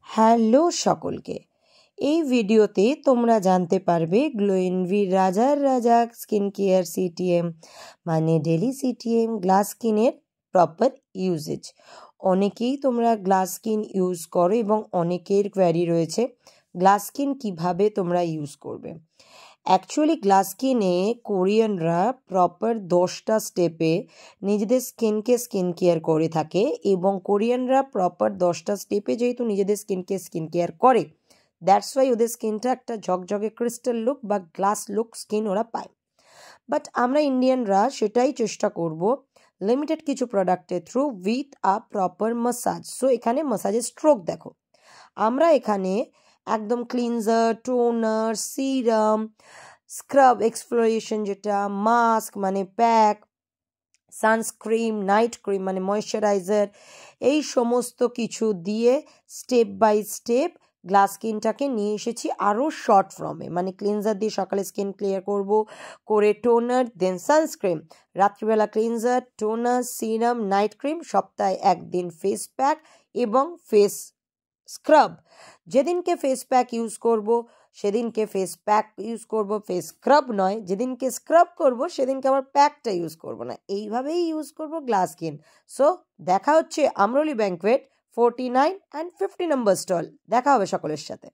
Hello সকলকে, এই ভিডিওতে তোমরা জানতে পারবে গ্লো এনভির রাজার রাজা স্কিন কেয়ার সিটিএম মানে ডেলি সিটিএম গ্লাস স্কিনের প্রপার ইউজেজ। অনেকেই তোমরা গ্লাস স্কিন ইউজ করো এবং অনেকের কোয়ারি রয়েছে গ্লাস স্কিন কিভাবে তোমরা ইউজ করবে। অ্যাকচুয়ালি গ্লাস স্কিনে কোরিয়ানরা প্রপার 10টা স্টেপে নিজেদের স্কিনকে স্কিন কেয়ার করে থাকে এবং কোরিয়ানরা প্রপার 10টা স্টেপে যেহেতু নিজেদের স্কিনকে স্কিন কেয়ার করে, দ্যাটস ওয়াই ওদের স্কিনটা একটা ঝকঝকে ক্রিস্টাল লুক বা গ্লাস লুক স্কিন ওরা পায়। বাট আমরা ইন্ডিয়ানরা সেটাই চেষ্টা করব লিমিটেড কিছু প্রোডাক্টের through with a proper massage. So এখানে মাসাজের স্ট্রোক দেখো, আমরা এখানে একদম ক্লিনজার, টোনার, সিরাম, স্ক্রাব এক্সফ্লোরেশন যেটা, মাস্ক মানে প্যাক, সানস্ক্রিন, নাইট ক্রিম মানে ময়শ্চারাইজার, এই সমস্ত কিছু দিয়ে স্টেপ বাই স্টেপ গ্লাস স্কিনটাকে নিয়ে এসেছি আরও শর্ট ফর্মে। মানে ক্লিনজার দিয়ে সকালে স্কিন ক্লিয়ার করব, করে টোনার, দেন সানস্ক্রিন, রাত্রিবেলা cleanser, toner, serum, night cream, সপ্তাহে একদিন ফেস প্যাক এবং ফেস স্ক্রাব। যেদিনকে ফেস প্যাক ইউজ করব সেদিনকে ফেস প্যাক ইউজ করব, ফেস স্ক্রাব নয়। যেদিনকে স্ক্রাব করব সেদিনকে আবার প্যাকটা ইউজ করব না। এইভাবেই ইউজ করব গ্লাস স্কিন। সো দেখা হচ্ছে আমরোলি ব্যাংকুয়েট 49 অ্যান্ড 50 নম্বর স্টল। দেখা হবে সকলের সাথে।